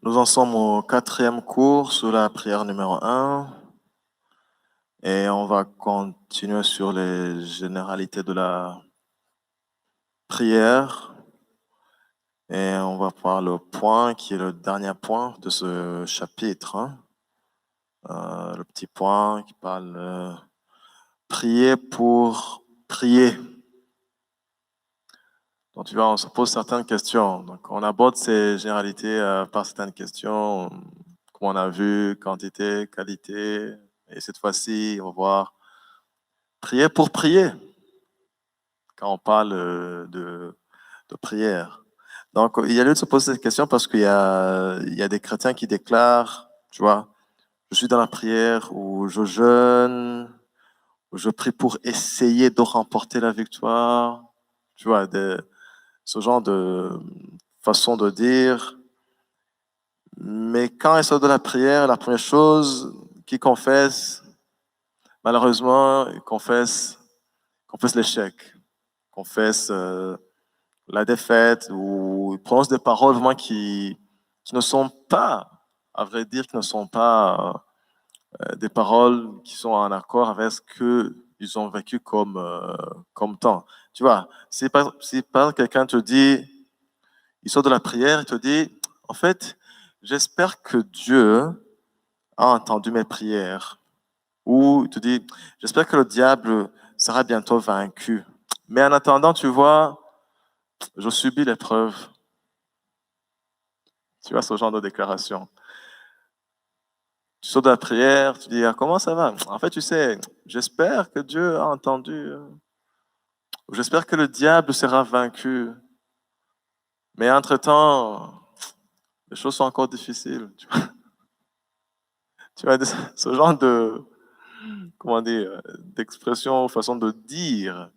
Nous en sommes au 4e cours sur la prière numéro 1 et on va continuer sur les généralités de la prière et on va voir le point qui est le dernier point de ce chapitre, hein. Le petit point qui parle prier pour prier. Donc tu vois, on se pose certaines questions. Donc on aborde ces généralités par certaines questions, comme on a vu, quantité, qualité. Et cette fois-ci, on va voir prier pour prier, quand on parle de prière. Donc il y a lieu de se poser cette question parce qu'il y a des chrétiens qui déclarent, tu vois, je suis dans la prière ou je jeûne, ou je prie pour essayer de remporter la victoire. Tu vois, ce genre de façon de dire. Mais quand ils sortent de la prière, la première chose qu'ils confessent, malheureusement, ils confessent l'échec, confessent la défaite, ou ils prononcent des paroles vraiment qui ne sont pas, à vrai dire, qui ne sont pas des paroles qui sont en accord avec ce qu'ils ont vécu comme temps. Tu vois, si par exemple quelqu'un te dit, il sort de la prière, il te dit, en fait, j'espère que Dieu a entendu mes prières. Ou il te dit, j'espère que le diable sera bientôt vaincu. Mais en attendant, tu vois, je subis l'épreuve. Tu vois ce genre de déclaration. Tu sors de la prière, tu dis, ah, comment ça va? En fait, tu sais, j'espère que Dieu a entendu. J'espère que le diable sera vaincu. Mais entre-temps, les choses sont encore difficiles. Tu vois, ce genre de, comment dire, d'expression, façon de dire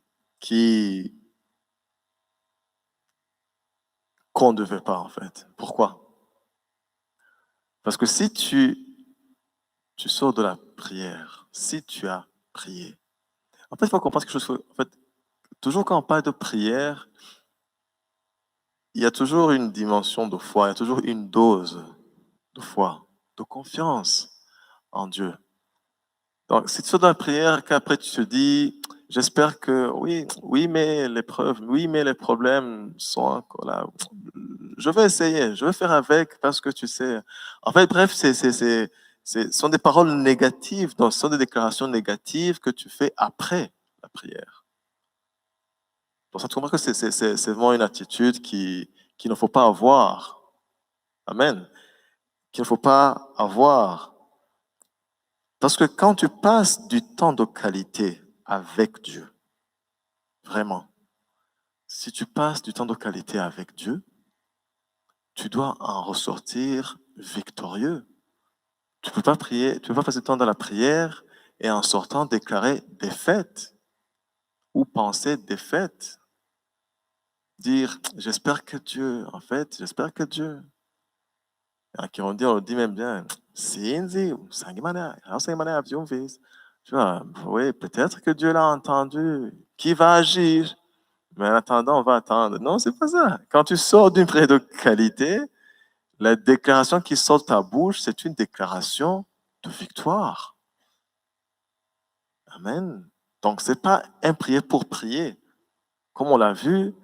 qu'on ne devait pas, en fait. Pourquoi? Parce que si tu sors de la prière, si tu as prié, en fait, il faut comprendre quelque chose. En fait, toujours quand on parle de prière, il y a toujours une dimension de foi, il y a toujours une dose de foi, de confiance en Dieu. Donc, si tu sors de la prière, qu'après tu te dis, j'espère que oui, oui, mais l'épreuve, oui, mais les problèmes sont encore là. Je vais essayer, je vais faire avec parce que tu sais. En fait, bref, ce sont des paroles négatives, donc ce sont des déclarations négatives que tu fais après la prière. Donc, ça te comprends que c'est vraiment une attitude qu'il ne faut pas avoir. Amen. Qu'il ne faut pas avoir. Parce que quand tu passes du temps de qualité avec Dieu, vraiment, si tu passes du temps de qualité avec Dieu, tu dois en ressortir victorieux. Tu ne peux pas prier, tu ne peux pas passer du temps dans la prière et en sortant déclarer défaite ou penser défaite. Dire, j'espère que Dieu, en fait, j'espère que Dieu. Qui on dit même bien, sinzi, sangimana, sangimana, tu vois, oui, peut-être que Dieu l'a entendu. Qui va agir? Mais en attendant, on va attendre. Non, c'est pas ça. Quand tu sors d'une prière de qualité, la déclaration qui sort de ta bouche, c'est une déclaration de victoire. Amen. Donc, c'est pas un prier pour prier. Comme on l'a vu,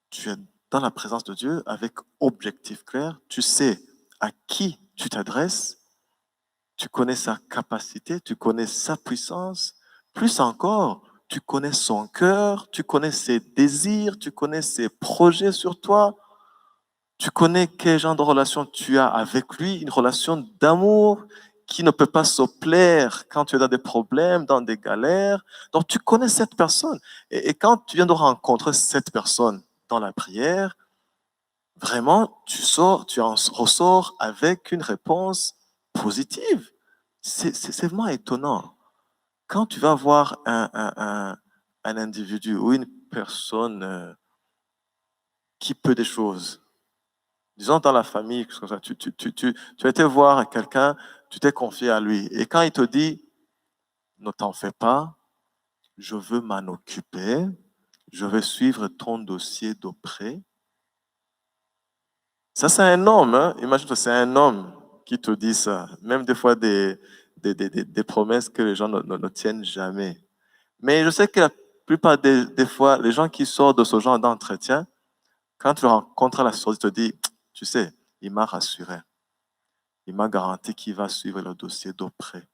tu es dans la présence de Dieu avec objectif clair. Tu sais à qui tu t'adresses. Tu connais sa capacité, tu connais sa puissance. Plus encore, tu connais son cœur, tu connais ses désirs, tu connais ses projets sur toi. Tu connais quel genre de relation tu as avec lui, une relation d'amour qui ne peut pas se plaire quand tu es dans des problèmes, dans des galères. Donc tu connais cette personne. Et quand tu viens de rencontrer cette personne dans la prière, vraiment, tu en ressors avec une réponse positive. C'est vraiment étonnant. Quand tu vas voir un individu ou une personne qui peut des choses, disons dans la famille, tu as été voir quelqu'un, tu t'es confié à lui. Et quand il te dit, ne t'en fais pas, je veux m'en occuper, je vais suivre ton dossier de près, Ça, c'est un homme. Hein? Imagine que c'est un homme qui te dit ça. Même des fois, des promesses que les gens ne tiennent jamais. Mais je sais que la plupart des fois, les gens qui sortent de ce genre d'entretien, quand tu le rencontres à la sortie, ils te disent, tu sais, il m'a rassuré. Il m'a garanti qu'il va suivre le dossier d'auprès.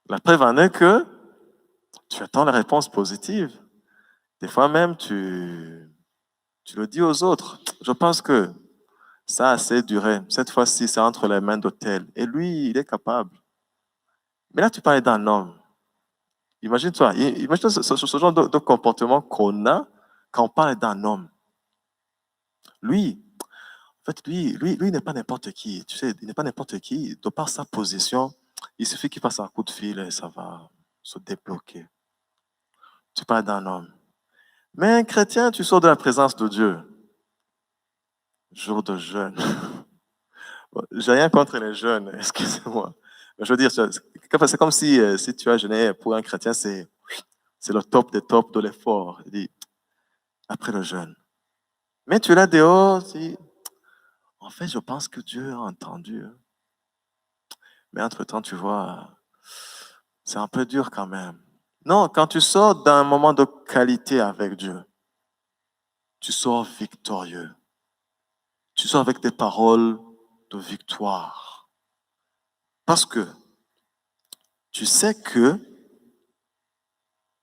La preuve en est que tu attends la réponse positive. Des fois même, tu le dis aux autres. Je pense que ça a assez duré. Cette fois-ci, c'est entre les mains d'Autel. Et lui, il est capable. Mais là, tu parlais d'un homme. Imagine-toi, imagine ce genre de comportement qu'on a quand on parle d'un homme. Lui, en fait, lui, il n'est pas n'importe qui. Tu sais, il n'est pas n'importe qui. De par sa position, il suffit qu'il passe un coup de fil et ça va se débloquer. Tu parles d'un homme. Mais un chrétien, tu sors de la présence de Dieu. Jour de jeûne. J'ai rien contre les jeunes, excusez-moi. Je veux dire, c'est comme si tu as jeûné pour un chrétien, c'est le top des tops de l'effort. Il dit, après le jeûne. Mais tu es là dehors, tu dis, en fait, je pense que Dieu a entendu. Hein. Mais entre-temps, tu vois, c'est un peu dur quand même. Non, quand tu sors d'un moment de qualité avec Dieu, tu sors victorieux. Tu sors avec des paroles de victoire. Parce que tu sais que,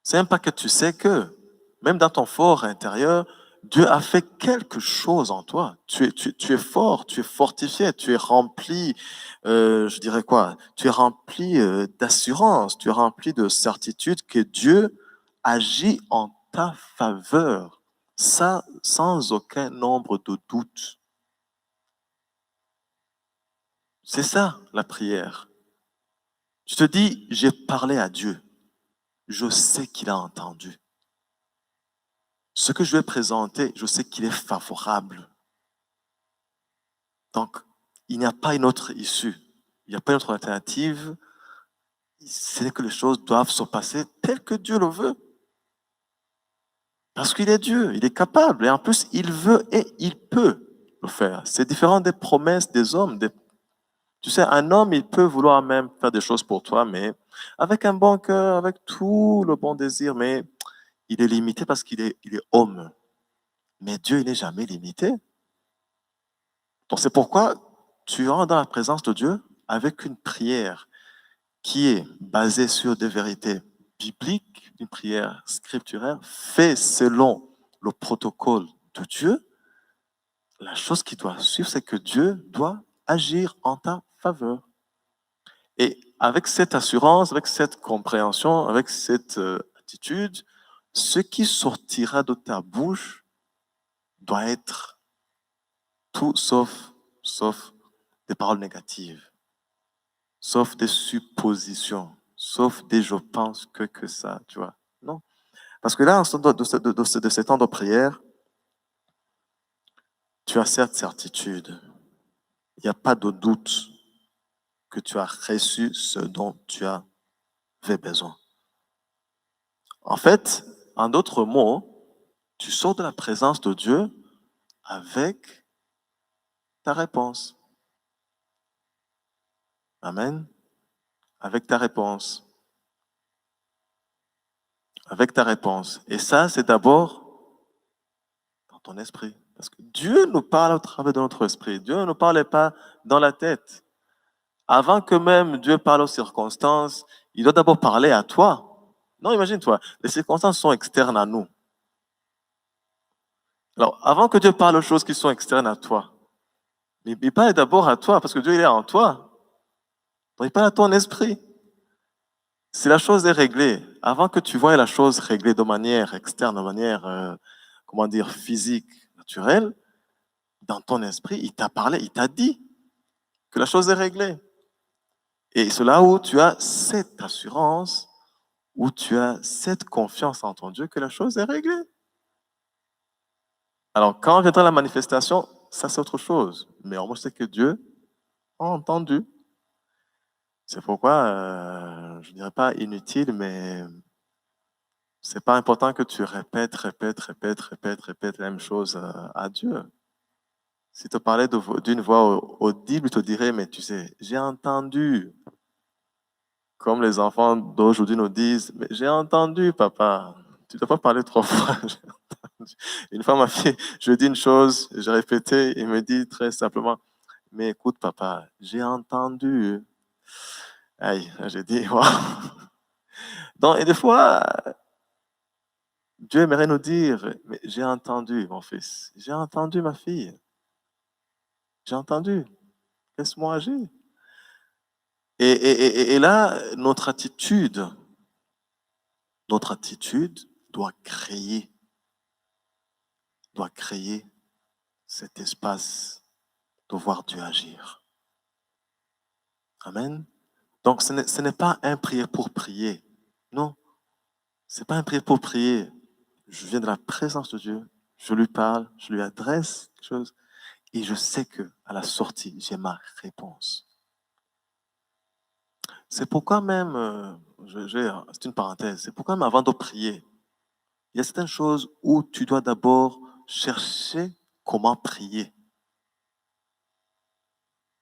c'est même pas que tu sais que, même dans ton fort intérieur, Dieu a fait quelque chose en toi. Tu es fort, tu es fortifié, tu es rempli, je dirais quoi, tu es rempli d'assurance, tu es rempli de certitude que Dieu agit en ta faveur. Ça, sans aucun nombre de doutes. C'est ça, la prière. Tu te dis, j'ai parlé à Dieu. Je sais qu'il a entendu. Ce que je vais présenter, je sais qu'il est favorable. Donc, il n'y a pas une autre issue. Il n'y a pas une autre alternative. C'est que les choses doivent se passer tel que Dieu le veut. Parce qu'il est Dieu, il est capable. Et en plus, il veut et il peut le faire. C'est différent des promesses des hommes. Tu sais, un homme, il peut vouloir même faire des choses pour toi, mais avec un bon cœur, avec tout le bon désir, mais il est limité parce il est homme. Mais Dieu, il n'est jamais limité. Donc c'est pourquoi tu rentres dans la présence de Dieu avec une prière qui est basée sur des vérités bibliques, une prière scripturaire, faite selon le protocole de Dieu. La chose qui doit suivre, c'est que Dieu doit agir en ta faveur. Et avec cette assurance, avec cette compréhension, avec cette attitude, ce qui sortira de ta bouche doit être tout sauf des paroles négatives, sauf des suppositions, sauf des je pense que ça, tu vois. Non. Parce que là, en de ces temps de prière, tu as cette certitude. Il n'y a pas de doute que tu as reçu ce dont tu avais besoin. En fait, en d'autres mots, tu sors de la présence de Dieu avec ta réponse. Amen. Avec ta réponse. Avec ta réponse. Et ça, c'est d'abord dans ton esprit. Parce que Dieu nous parle au travers de notre esprit. Dieu ne parlait pas dans la tête. Avant que même Dieu parle aux circonstances, il doit d'abord parler à toi. Non, imagine-toi, les circonstances sont externes à nous. Alors, avant que Dieu parle aux choses qui sont externes à toi, il parle d'abord à toi, parce que Dieu, il est en toi. Donc, il parle à ton esprit. Si la chose est réglée, avant que tu voies la chose réglée de manière externe, de manière, comment dire, physique, naturelle, dans ton esprit, il t'a parlé, il t'a dit que la chose est réglée. Et c'est là où tu as cette assurance, où tu as cette confiance en ton Dieu que la chose est réglée. Alors, quand viendra la manifestation, ça c'est autre chose. Mais au moins, je sais que Dieu a entendu. C'est pourquoi, je ne dirais pas inutile, mais c'est pas important que tu répètes la même chose à Dieu. S'il te parlait d'une voix audible, il te dirait, mais tu sais, j'ai entendu. Comme les enfants d'aujourd'hui nous disent, mais j'ai entendu, papa. Tu ne dois pas parler trois fois. J'ai entendu. Une fois, ma fille, je dis une chose, j'ai répété, il me dit très simplement, mais écoute, papa, j'ai entendu. Aïe, j'ai dit, waouh. Donc, et des fois, Dieu aimerait nous dire, mais j'ai entendu, mon fils. J'ai entendu, ma fille. J'ai entendu. Laisse-moi agir. Et là, notre attitude doit créer cet espace de voir Dieu agir. Amen. Donc, ce n'est pas un prier pour prier. Non, ce n'est pas un prier pour prier. Je viens de la présence de Dieu, je lui parle, je lui adresse quelque chose, et je sais que à la sortie, j'ai ma réponse. C'est pourquoi même, c'est une parenthèse, c'est pourquoi même avant de prier, il y a certaines choses où tu dois d'abord chercher comment prier.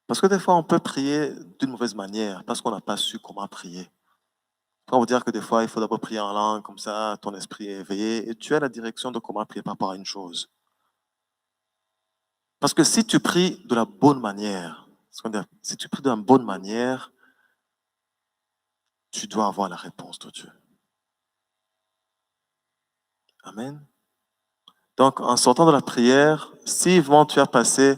Parce que des fois, on peut prier d'une mauvaise manière parce qu'on n'a pas su comment prier. On va dire que des fois, il faut d'abord prier en langue, comme ça, ton esprit est éveillé et tu as la direction de comment prier par rapport à une chose. Parce que si tu pries de la bonne manière, si tu pries de la bonne manière, tu dois avoir la réponse de Dieu. Amen. Donc, en sortant de la prière, si vraiment tu as passé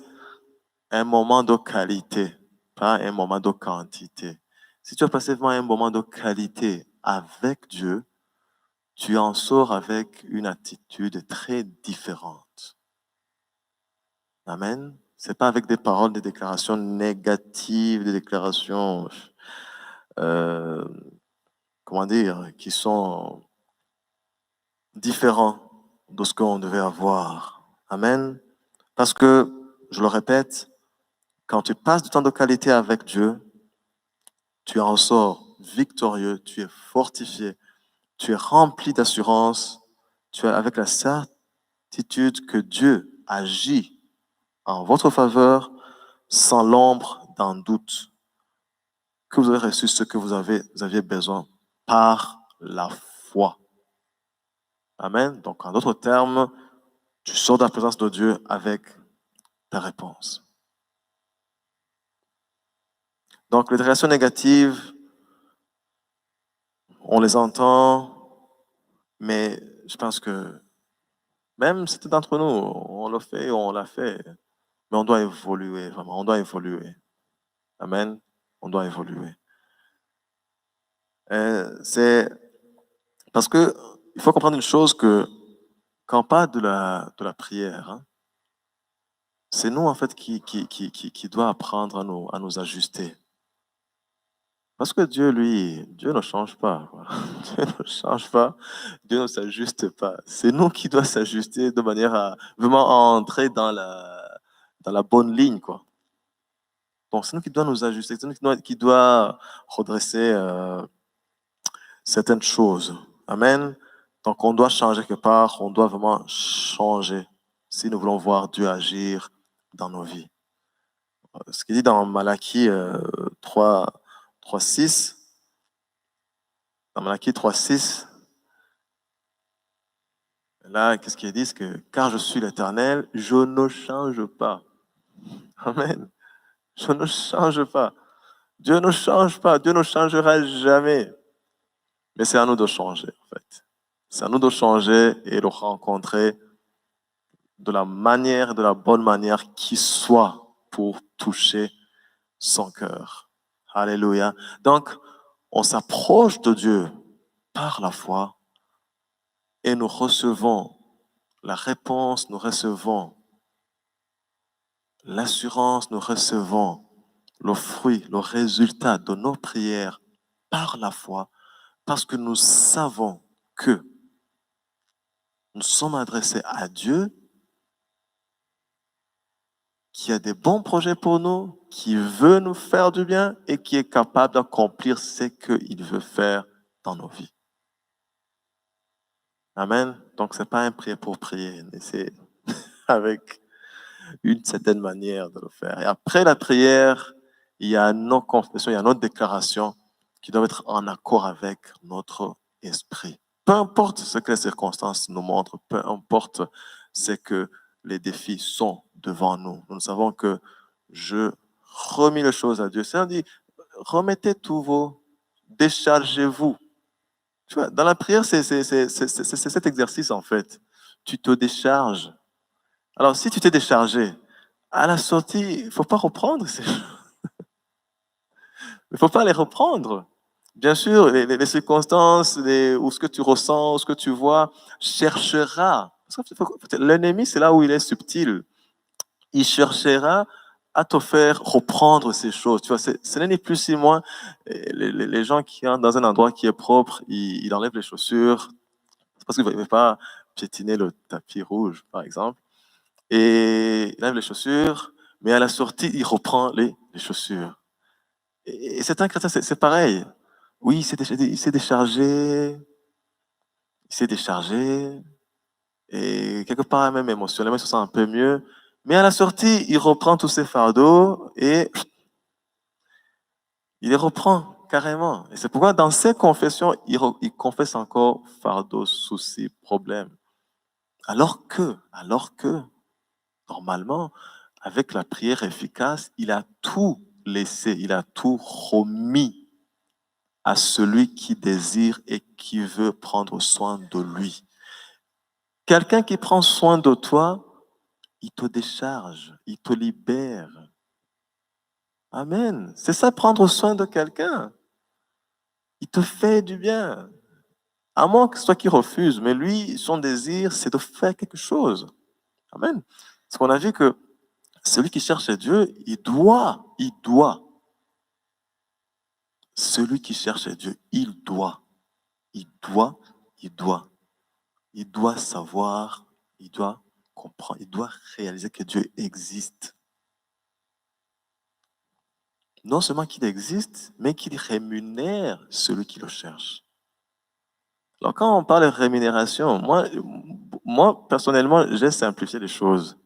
un moment de qualité, pas un moment de quantité, si tu as passé vraiment un moment de qualité avec Dieu, tu en sors avec une attitude très différente. Amen. C'est pas avec des paroles, des déclarations négatives, des déclarations, euh, comment dire, qui sont différentes de ce qu'on devait avoir. Amen. Parce que, je le répète, quand tu passes du temps de qualité avec Dieu, tu en sors victorieux, tu es fortifié, tu es rempli d'assurance, tu es avec la certitude que Dieu agit en votre faveur sans l'ombre d'un doute, que vous avez reçu ce que vous aviez besoin par la foi. Amen. Donc, en d'autres termes, tu sors de la présence de Dieu avec ta réponse. Donc, les réactions négatives, on les entend, mais je pense que même si c'était d'entre nous, on le fait, on l'a fait, mais on doit évoluer, vraiment, on doit évoluer. Amen. On doit évoluer. C'est parce que il faut comprendre une chose que quand on parle de la prière, hein, c'est nous en fait qui doit apprendre à nous ajuster. Parce que Dieu, lui, Dieu ne change pas. Quoi. Dieu ne change pas, Dieu ne s'ajuste pas. C'est nous qui doit s'ajuster de manière à vraiment entrer dans la bonne ligne, quoi. Donc, c'est nous qui doit nous ajuster, c'est nous qui doit redresser certaines choses. Amen. Donc, on doit changer quelque part, on doit vraiment changer si nous voulons voir Dieu agir dans nos vies. Ce qu'il dit dans Malachie 3, 6, dans Malachie 3,6, là, qu'est-ce qu'il dit? Que car je suis l'Éternel, je ne change pas. Amen. Je ne change pas. Dieu ne change pas. Dieu ne changera jamais. Mais c'est à nous de changer, en fait. C'est à nous de changer et de rencontrer de la manière, de la bonne manière qui soit pour toucher son cœur. Alléluia. Donc, on s'approche de Dieu par la foi et nous recevons la réponse, nous recevons l'assurance, nous recevons le fruit, le résultat de nos prières par la foi, parce que nous savons que nous sommes adressés à Dieu, qui a des bons projets pour nous, qui veut nous faire du bien et qui est capable d'accomplir ce qu'il veut faire dans nos vies. Amen. Donc, ce n'est pas un prier pour prier, mais c'est avec une certaine manière de le faire. Et après la prière, il y a nos confessions, il y a nos déclarations qui doivent être en accord avec notre esprit. Peu importe ce que les circonstances nous montrent, peu importe ce que les défis sont devant nous. Nous savons que je remis les choses à Dieu. C'est dit, remettez tous vos, déchargez-vous. Tu vois, dans la prière, c'est cet exercice en fait. Tu te décharges. Alors, si tu t'es déchargé, à la sortie, il ne faut pas reprendre. Il ne faut pas les reprendre. Bien sûr, les circonstances, ou ce que tu ressens, ou ce que tu vois, cherchera. L'ennemi, c'est là où il est subtil. Il cherchera à te faire reprendre ces choses. Tu vois, ce n'est ni plus ni moins. Les gens qui sont dans un endroit qui est propre, ils enlèvent les chaussures parce qu'ils ne veulent pas piétiner le tapis rouge, par exemple. Et il enlève les chaussures, mais à la sortie, il reprend les chaussures. Et c'est un chrétien, c'est pareil. Oui, il s'est déchargé, et quelque part même émotionnellement, il se sent un peu mieux. Mais à la sortie, il reprend tous ses fardeaux et il les reprend carrément. Et c'est pourquoi dans ses confessions, il confesse encore fardeaux, soucis, problèmes. Alors que, normalement, avec la prière efficace, il a tout laissé, il a tout remis à celui qui désire et qui veut prendre soin de lui. Quelqu'un qui prend soin de toi, il te décharge, il te libère. Amen. C'est ça, prendre soin de quelqu'un. Il te fait du bien. À moins que ce soit qui refuse, mais lui, son désir, c'est de faire quelque chose. Amen. Parce qu'on a vu que celui qui cherche Dieu, celui qui cherche Dieu, il doit savoir, il doit comprendre, il doit réaliser que Dieu existe. Non seulement qu'il existe, mais qu'il rémunère celui qui le cherche. Alors quand on parle de rémunération, moi personnellement, j'ai simplifié les choses.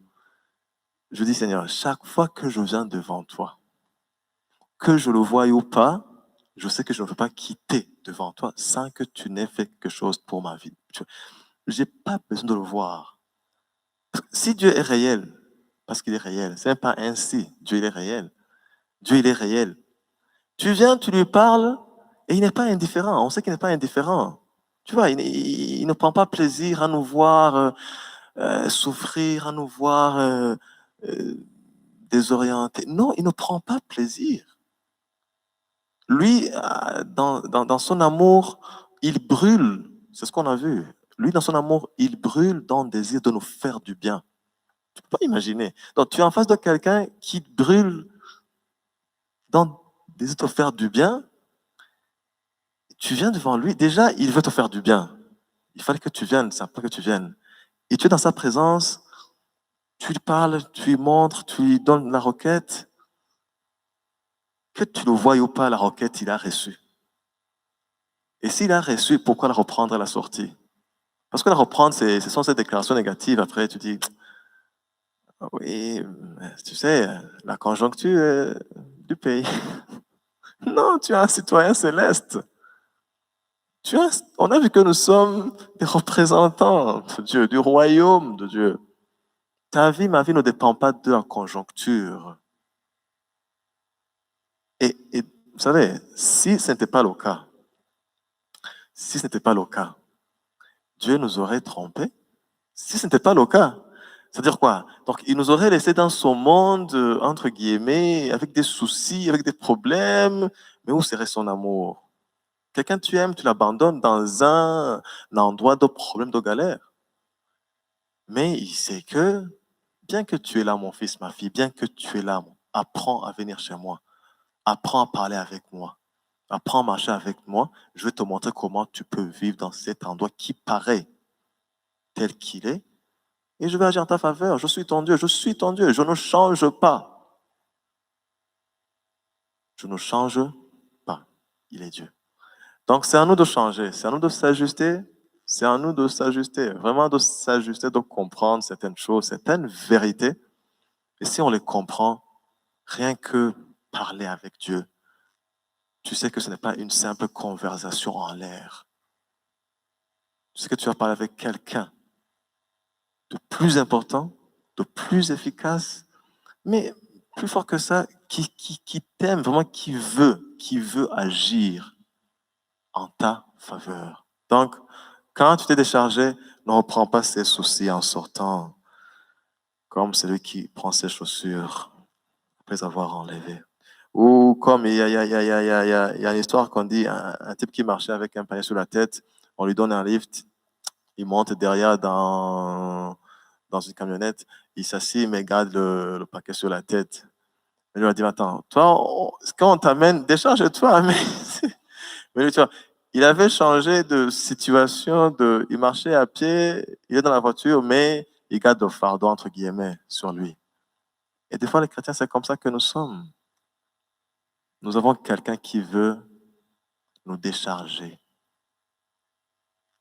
Je dis, Seigneur, chaque fois que je viens devant toi, que je le voie ou pas, je sais que je ne peux pas quitter devant toi sans que tu n'aies fait quelque chose pour ma vie. Je n'ai pas besoin de le voir. Si Dieu est réel, parce qu'il est réel, ce n'est pas ainsi. Dieu, il est réel. Dieu, il est réel. Tu viens, tu lui parles, et il n'est pas indifférent. On sait qu'il n'est pas indifférent. Tu vois, il ne prend pas plaisir à nous voir souffrir, à nous voir désorientés. Non, il ne prend pas plaisir. Lui, dans son amour, il brûle. C'est ce qu'on a vu. Lui, dans son amour, il brûle dans le désir de nous faire du bien. Tu ne peux pas imaginer. Donc, tu es en face de quelqu'un qui brûle dans le désir de te faire du bien. Tu viens devant lui. Déjà, il veut te faire du bien. Il fallait que tu viennes, c'est important que tu viennes. Et tu es dans sa présence, tu lui parles, tu lui montres, tu lui donnes la requête. Que tu le voies ou pas, la requête, il a reçu. Et s'il a reçu, pourquoi la reprendre à la sortie? Parce que la reprendre, ce sont ces déclarations négatives. Après, tu dis, oui, tu sais, la conjoncture du pays. Non, tu es un citoyen céleste. On a vu que nous sommes des représentants de Dieu, du royaume de Dieu. Ta vie, ma vie ne dépend pas de la conjoncture. Et vous savez, si ce n'était pas le cas, Dieu nous aurait trompés. Si ce n'était pas le cas, c'est-à-dire quoi? Donc, il nous aurait laissé dans son monde, entre guillemets, avec des soucis, avec des problèmes, mais où serait son amour? Quelqu'un tu aimes, tu l'abandonnes dans un endroit de problème, de galère. Mais il sait que, bien que tu es là, mon fils, ma fille, bien que tu es là, apprends à venir chez moi. Apprends à parler avec moi. Apprends à marcher avec moi. Je vais te montrer comment tu peux vivre dans cet endroit qui paraît tel qu'il est. Et je vais agir en ta faveur. Je suis ton Dieu. Je suis ton Dieu. Je ne change pas. Je ne change pas. Il est Dieu. Donc, c'est à nous de changer. C'est à nous de s'ajuster. C'est à nous de s'ajuster. Vraiment de s'ajuster, de comprendre certaines choses, certaines vérités. Et si on les comprend, rien que parler avec Dieu, tu sais que ce n'est pas une simple conversation en l'air. Tu sais que tu vas parler avec quelqu'un de plus important, de plus efficace, mais plus fort que ça, qui t'aime, vraiment qui veut agir en ta faveur. Donc, quand tu t'es déchargé, ne reprends pas ses soucis en sortant comme celui qui prend ses chaussures après avoir enlevé. Ou comme il y a une histoire qu'on dit, un type qui marchait avec un panier sur la tête, on lui donne un lift, il monte derrière dans une camionnette, il s'assied mais garde le paquet sur la tête. Il lui a dit, attends, toi, quand on t'amène, décharge-toi, mais lui, tu vois, il avait changé de situation, il marchait à pied, il est dans la voiture, mais il garde le fardeau, entre guillemets, sur lui. Et des fois, les chrétiens, c'est comme ça que nous sommes. Nous avons quelqu'un qui veut nous décharger.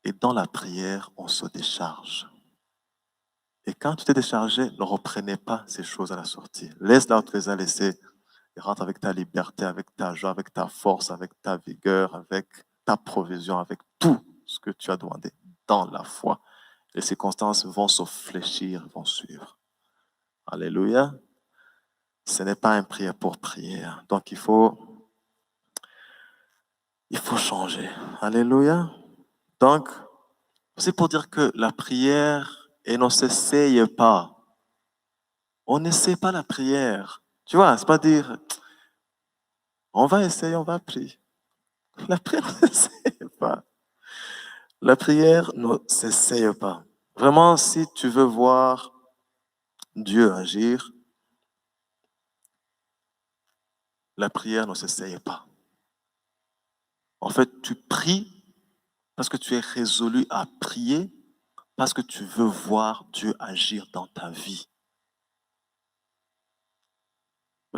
Et dans la prière, on se décharge. Et quand tu t'es déchargé, ne reprenez pas ces choses à la sortie. Laisse là où tu les as laissées et rentre avec ta liberté, avec ta joie, avec ta force, avec ta vigueur, avec ta provision, avec tout ce que tu as demandé dans la foi. Les circonstances vont se fléchir, vont suivre. Alléluia. Ce n'est pas une prière pour prier. Donc il faut changer. Alléluia. Donc, c'est pour dire que la prière, et ne s'essaye pas. On n'essaie pas la prière. Tu vois, c'est pas dire, on va essayer, on va prier. La prière ne s'essaye pas. La prière ne s'essaye pas. Vraiment, si tu veux voir Dieu agir, la prière ne s'essaye pas. En fait, tu pries parce que tu es résolu à prier, parce que tu veux voir Dieu agir dans ta vie.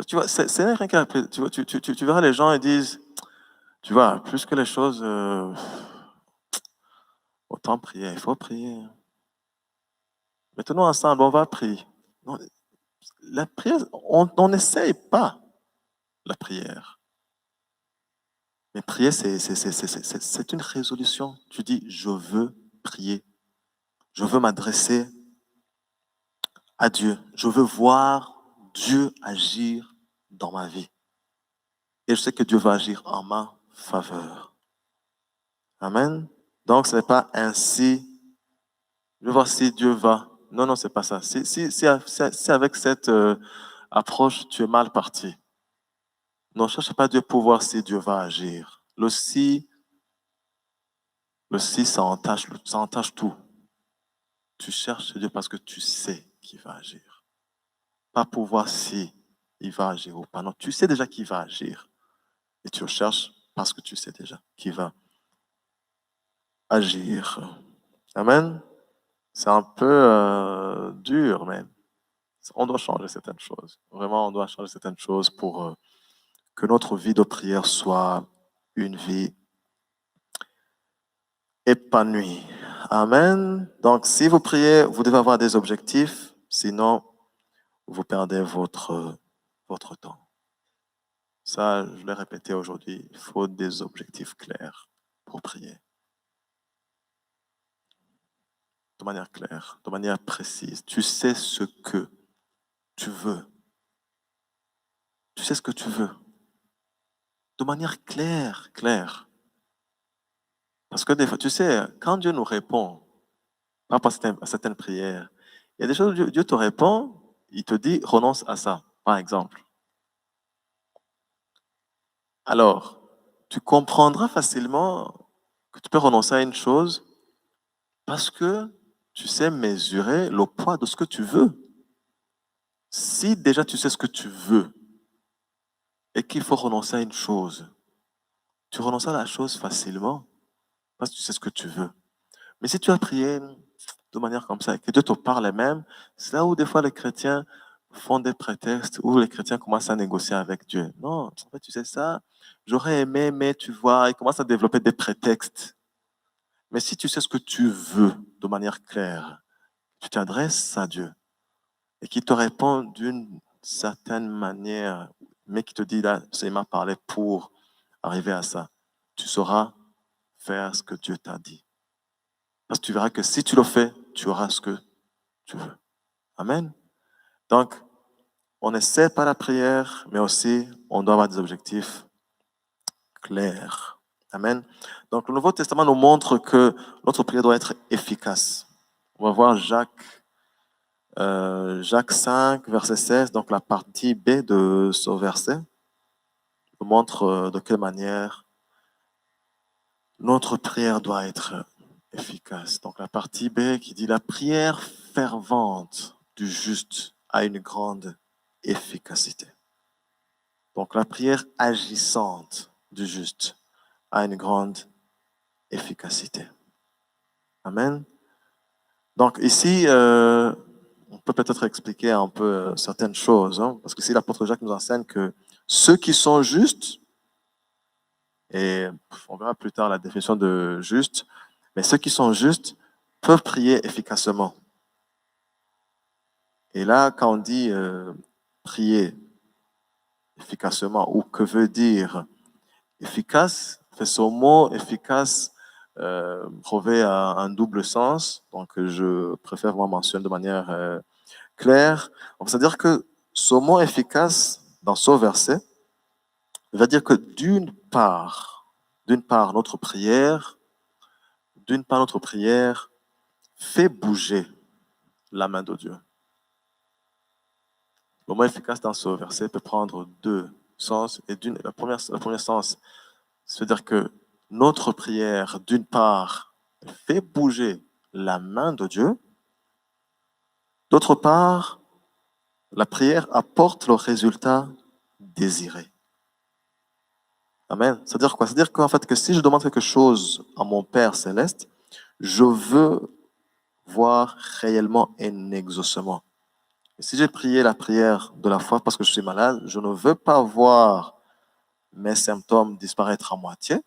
Tu vois, c'est rien que la prière. Tu, vois, tu verras les gens, ils disent, tu vois, plus que les choses, autant prier, il faut prier. Maintenant, ensemble, on va prier. Non, la prière, on n'essaye pas la prière. Mais prier, c'est une résolution. Tu dis, je veux prier. Je veux m'adresser à Dieu. Je veux voir Dieu agir dans ma vie. Et je sais que Dieu va agir en ma faveur. Amen. Donc, ce n'est pas ainsi. Je vais voir si Dieu va. Non, non, c'est pas ça. Si avec cette approche, tu es mal parti. Ne cherche pas Dieu pour voir si Dieu va agir. Le si, ça entache tout. Tu cherches Dieu parce que tu sais qu'il va agir. Pas pour voir si il va agir ou pas. Non, tu sais déjà qu'il va agir. Et tu le cherches parce que tu sais déjà qu'il va agir. Amen. C'est un peu dur même. On doit changer certaines choses. Vraiment, on doit changer certaines choses pour que notre vie de prière soit une vie épanouie. Amen. Donc, si vous priez, vous devez avoir des objectifs. Sinon, vous perdez votre temps. Ça, je l'ai répété aujourd'hui. Il faut des objectifs clairs pour prier. De manière claire, de manière précise. Tu sais ce que tu veux. Tu sais ce que tu veux. De manière claire. Parce que des fois, tu sais, quand Dieu nous répond, par rapport à certaines prières, il y a des choses où Dieu te répond, il te dit renonce à ça, par exemple. Alors, tu comprendras facilement que tu peux renoncer à une chose parce que tu sais mesurer le poids de ce que tu veux. Si déjà tu sais ce que tu veux et qu'il faut renoncer à une chose, tu renonces à la chose facilement parce que tu sais ce que tu veux. Mais si tu as prié de manière comme ça et que Dieu te parle même, c'est là où des fois les chrétiens font des prétextes, où les chrétiens commencent à négocier avec Dieu. Non, en fait, tu sais ça, j'aurais aimé, mais tu vois, ils commencent à développer des prétextes. Mais si tu sais ce que tu veux de manière claire, tu t'adresses à Dieu. et qui te répond d'une certaine manière, mais qui te dit là, c'est m'a parlé pour arriver à ça, tu sauras faire ce que Dieu t'a dit. Parce que tu verras que si tu le fais, tu auras ce que tu veux. Amen. Donc, on essaie par la prière, mais aussi on doit avoir des objectifs clairs. Amen. Donc, le Nouveau Testament nous montre que notre prière doit être efficace. On va voir Jacques 5, verset 16, donc la partie B de ce verset, nous montre de quelle manière notre prière doit être efficace. Donc la partie B qui dit la prière fervente du juste a une grande efficacité. Donc la prière agissante du juste a une grande efficacité. Amen. Donc ici, on peut peut-être expliquer un peu certaines choses, hein, parce que si l'apôtre Jacques nous enseigne que ceux qui sont justes, et on verra plus tard la définition de juste, mais ceux qui sont justes peuvent prier efficacement. Et là, quand on dit prier efficacement, ou que veut dire efficace, ce mot efficace revêt un double sens, donc je préfère vraiment mentionner de manière claire. C'est-à-dire que ce mot efficace, dans ce verset, veut dire que d'une part, notre prière fait bouger la main de Dieu. Le mot efficace dans ce verset peut prendre deux sens. Et le premier sens, c'est-à-dire que notre prière, d'une part, fait bouger la main de Dieu. D'autre part, la prière apporte le résultat désiré. Amen. C'est-à-dire quoi? C'est-à-dire qu'en fait, que si je demande quelque chose à mon Père céleste, je veux voir réellement un exaucement. Et si j'ai prié la prière de la foi parce que je suis malade, je ne veux pas voir mes symptômes disparaître à moitié,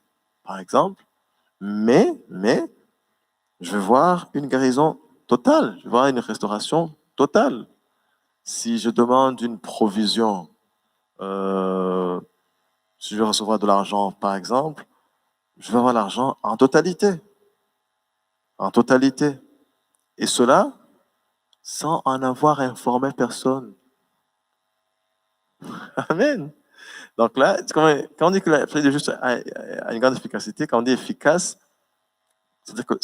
par exemple, mais je veux voir une guérison totale, je veux voir une restauration totale. Si je demande une provision, si je veux recevoir de l'argent, par exemple, je veux avoir l'argent en totalité. En totalité. Et cela sans en avoir informé personne. Amen. Donc là, quand on dit que la prière de juste a une grande efficacité, quand on dit efficace, c'est-à-dire que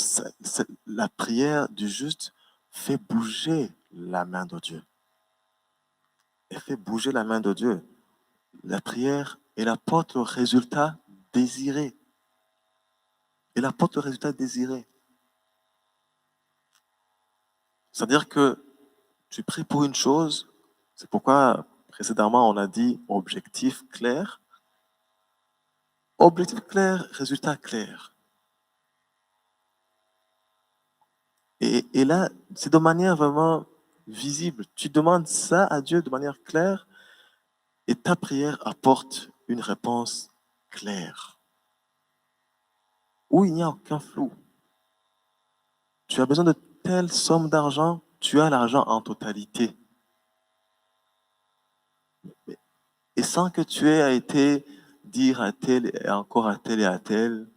la prière du juste fait bouger la main de Dieu. Elle fait bouger la main de Dieu. La prière, elle apporte le résultat désiré. Elle apporte le résultat désiré. C'est-à-dire que tu pries pour une chose, c'est pourquoi précédemment on a dit objectif clair. Objectif clair, résultat clair. Et là, c'est de manière vraiment visible. Tu demandes ça à Dieu de manière claire et ta prière apporte une réponse claire. Où il n'y a aucun flou. Tu as besoin de telle somme d'argent, tu as l'argent en totalité. Et sans que tu aies été dire à tel et encore à tel et à tel,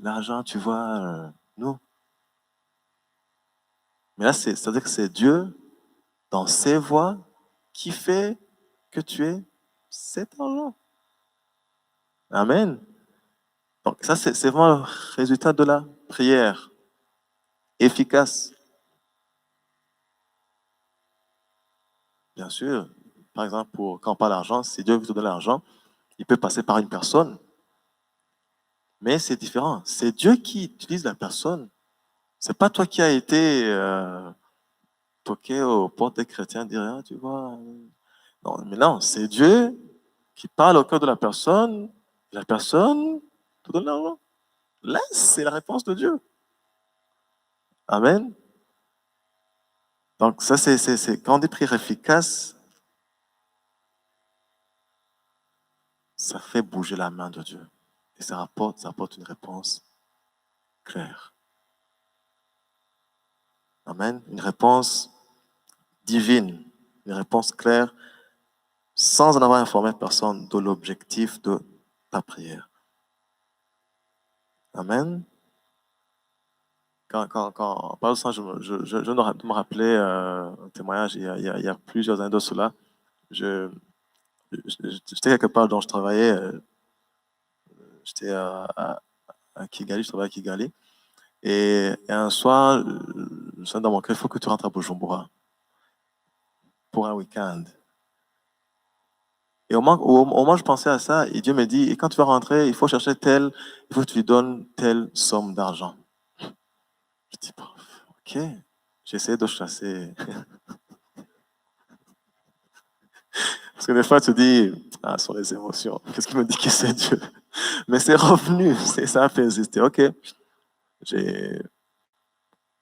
l'argent, tu vois, non. Mais là, c'est-à-dire que c'est Dieu, dans ses voies, qui fait que tu aies cet argent. Amen. Donc ça, c'est vraiment le résultat de la prière efficace. Bien sûr, par exemple, quand on parle d'argent, si Dieu veut te donner l'argent, il peut passer par une personne, mais c'est différent. C'est Dieu qui utilise la personne. C'est pas toi qui as été toqué aux portes des chrétiens, dire, ah, tu vois. Non, mais non, c'est Dieu qui parle au cœur de la personne te donne l'argent. Là, c'est la réponse de Dieu. Amen. Donc ça, c'est quand on dit prière efficace, ça fait bouger la main de Dieu. Et ça apporte une réponse claire. Amen. Une réponse divine, une réponse claire, sans en avoir informé personne de l'objectif de ta prière. Amen. Quand on parle de ça, je me rappelais un témoignage il y a plusieurs années de cela. J'étais quelque part dont je travaillais, j'étais à Kigali, je travaillais à Kigali. Et un soir, je sens dans mon cœur, il faut que tu rentres à Bujumbura pour un week-end. Et au moment où je pensais à ça, et Dieu me dit, et quand tu vas rentrer, il faut chercher il faut que tu lui donnes telle somme d'argent. Je dis, ok, j'essaie de chasser. Parce que des fois, tu te dis, ah, sur les émotions, qu'est-ce qui me dit que c'est Dieu? Mais c'est revenu, ça a fait exister. Ok, je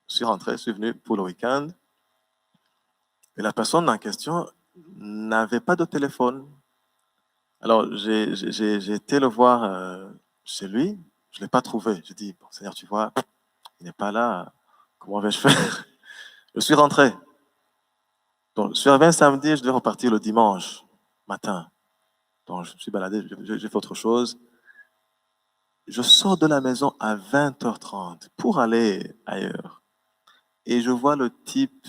suis rentré, je suis venu pour le week-end. Et la personne en question n'avait pas de téléphone. Alors, j'ai été le voir chez lui, je ne l'ai pas trouvé. J'ai dit, bon, Seigneur, tu vois, il n'est pas là, comment vais-je faire? Je suis rentré. Donc, je suis arrivé un samedi, je devais repartir le dimanche matin. Donc, je me suis baladé, j'ai fait autre chose. Je sors de la maison à 20h30 pour aller ailleurs. Et je vois le type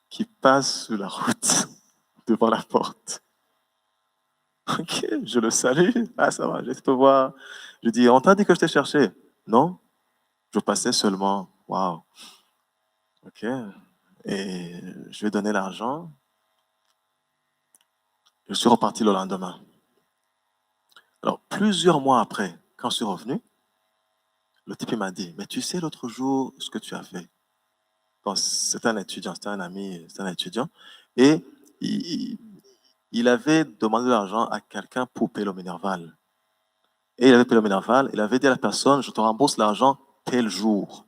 qui passe sur la route devant la porte. Ok, je le salue. Ah, ça va, je te voir. Je dis, on t'a dit que je t'ai cherché. Non, je passais seulement. Waouh. Ok. Et je lui ai donné l'argent. Je suis reparti le lendemain. Alors, plusieurs mois après, quand je suis revenu, le type m'a dit, mais tu sais l'autre jour ce que tu as fait. Donc, c'était un étudiant, c'était un ami, c'était un étudiant. Et il, il avait demandé de l'argent à quelqu'un pour payer le Minerval. Et il avait payé le Minerval, il avait dit à la personne, je te rembourse l'argent tel jour.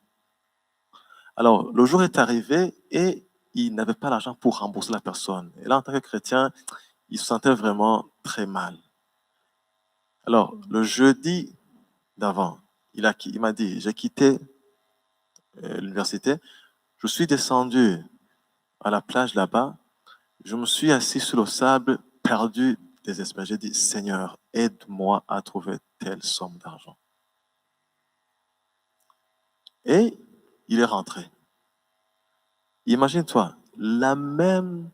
Alors, le jour est arrivé et il n'avait pas l'argent pour rembourser la personne. Et là, en tant que chrétien, il se sentait vraiment très mal. Alors, le jeudi d'avant, il m'a dit, j'ai quitté l'université, je suis descendu à la plage là-bas, je me suis assis sur le sable, perdu, désespéré. J'ai dit, Seigneur, aide-moi à trouver telle somme d'argent. Et il est rentré. Imagine-toi, la même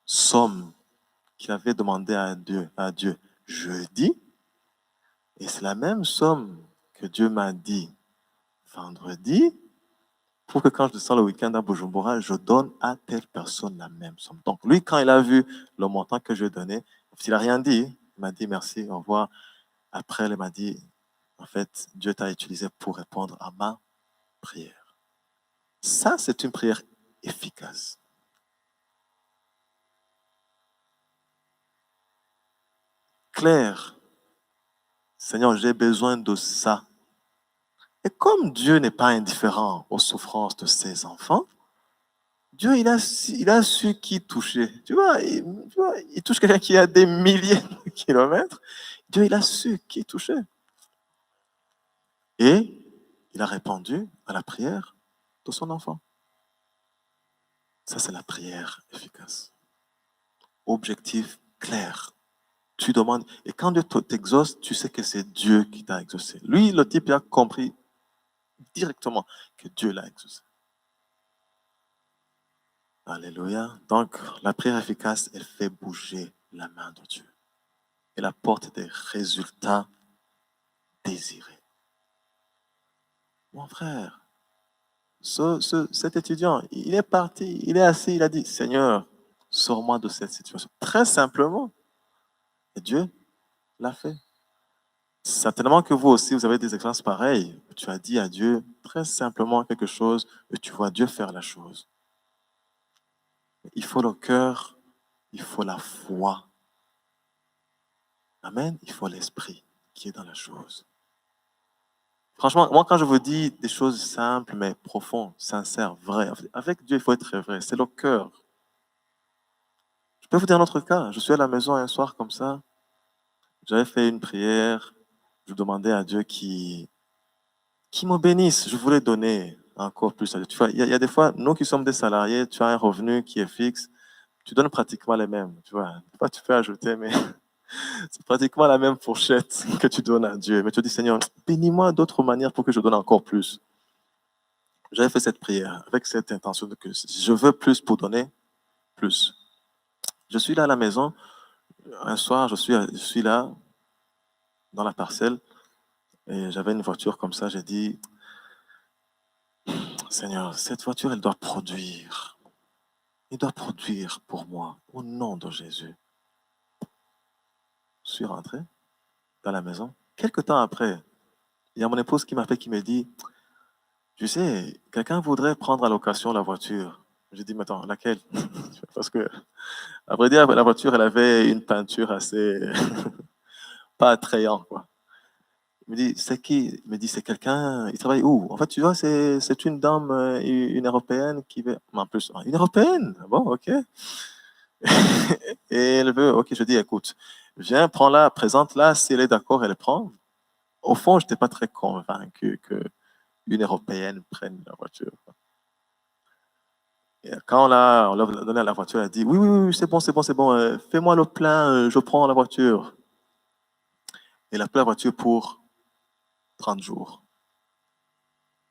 somme qu'il avait demandé à Dieu jeudi, et c'est la même somme que Dieu m'a dit vendredi, pour que quand je descends le week-end à Bujumbura, je donne à telle personne la même somme. Donc lui, quand il a vu le montant que je lui ai donné, il n'a rien dit, il m'a dit merci, au revoir. Après, il m'a dit, en fait, Dieu t'a utilisé pour répondre à ma prière. Ça, c'est une prière efficace. Claire. Seigneur, j'ai besoin de ça. Et comme Dieu n'est pas indifférent aux souffrances de ses enfants, Dieu, il a su qui toucher. Tu vois, il touche quelqu'un qui a des milliers de kilomètres. Dieu, il a su qui toucher. Et il a répondu à la prière de son enfant. Ça, c'est la prière efficace. Objectif clair. Tu demandes. Et quand Dieu t'exauce, tu sais que c'est Dieu qui t'a exaucé. Lui, le type, il a compris directement que Dieu l'a exaucé. Alléluia. Donc, la prière efficace, elle fait bouger la main de Dieu. Elle apporte des résultats désirés. Mon frère, cet étudiant, il est parti, il est assis, il a dit, Seigneur, sors-moi de cette situation. Très simplement. Et Dieu l'a fait. Certainement que vous aussi, vous avez des expériences pareilles. Tu as dit à Dieu très simplement quelque chose et tu vois Dieu faire la chose. Il faut le cœur, il faut la foi. Amen. Il faut l'esprit qui est dans la chose. Franchement, moi, quand je vous dis des choses simples, mais profondes, sincères, vraies, avec Dieu, il faut être très vrai. C'est le cœur. Je peux vous dire un autre cas. Je suis à la maison un soir comme ça. J'avais fait une prière. Je demandais à Dieu qui me bénisse. Je voulais donner encore plus à Dieu. Tu vois, il y a des fois, nous qui sommes des salariés, tu as un revenu qui est fixe. tu donnes pratiquement les mêmes, tu vois. Des fois, tu peux ajouter, mais c'est pratiquement la même fourchette que tu donnes à Dieu. Mais tu dis, Seigneur, bénis-moi d'autres manières pour que je donne encore plus. J'avais fait cette prière avec cette intention de que je veux plus pour donner plus. Je suis là à la maison. Un soir, je suis là dans la parcelle et j'avais une voiture comme ça. J'ai dit, Seigneur, cette voiture, elle doit produire. Elle doit produire pour moi, au nom de Jésus. Je suis rentré dans la maison. Quelque temps après, il y a mon épouse qui m'appelle, qui me dit, tu sais, quelqu'un voudrait prendre à location la voiture. J'ai dit, mais attends, laquelle? Parce que, à vrai dire, la voiture, elle avait une peinture assez pas attrayante, quoi. Il me dit, c'est qui? Il me dit, c'est quelqu'un, il travaille où? En fait, tu vois, c'est une dame, une européenne qui veut, en plus, une européenne? Bon, ok. Et elle veut, ok, je dis, écoute, viens, prends-la, présente-la, si elle est d'accord, elle prend. Au fond, je n'étais pas très convaincu qu'une européenne prenne la voiture. Et quand on l'a donné à la voiture, elle a dit, oui, oui, oui, c'est bon, c'est bon, c'est bon, fais-moi le plein, je prends la voiture. Elle a pris la voiture pour 30 jours.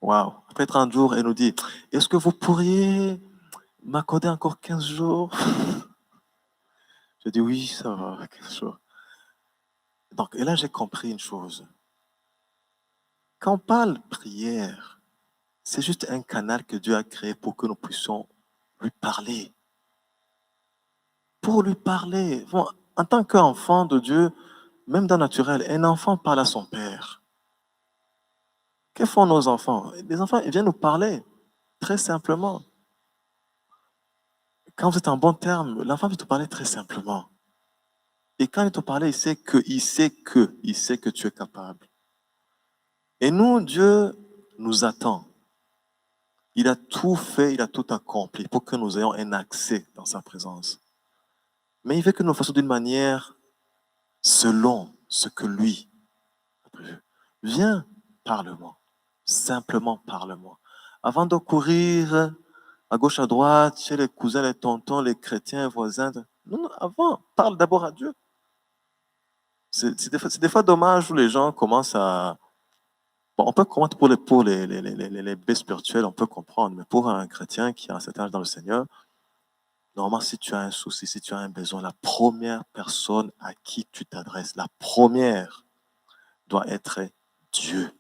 Waouh. Après 30 jours, elle nous dit, est-ce que vous pourriez m'accorder encore 15 jours? Je dis, oui, ça va, 15 jours. Donc, et là, j'ai compris une chose. Quand on parle prière, c'est juste un canal que Dieu a créé pour que nous puissions lui parler. Pour lui parler. Bon, en tant qu'enfant de Dieu, même dans le naturel, un enfant parle à son père. Que font nos enfants? Les enfants, ils viennent nous parler, très simplement. Quand vous êtes en bon terme, l'enfant vient te parler très simplement. Et quand il te parle, il sait que tu es capable. Et nous, Dieu nous attend. Il a tout fait, il a tout accompli pour que nous ayons un accès dans sa présence. Mais il veut que nous le fassions d'une manière selon ce que lui a prévu. Viens, parle-moi. Simplement parle-moi. Avant de courir à gauche, à droite, chez les cousins, les tontons, les chrétiens, les voisins. Non, non, avant, parle d'abord à Dieu. C'est des fois dommage où les gens commencent à... Bon, on peut comprendre pour les baies spirituelles, on peut comprendre, mais pour un chrétien qui a un certain âge dans le Seigneur, normalement, si tu as un souci, si tu as un besoin, la première personne à qui tu t'adresses, la première, doit être Dieu.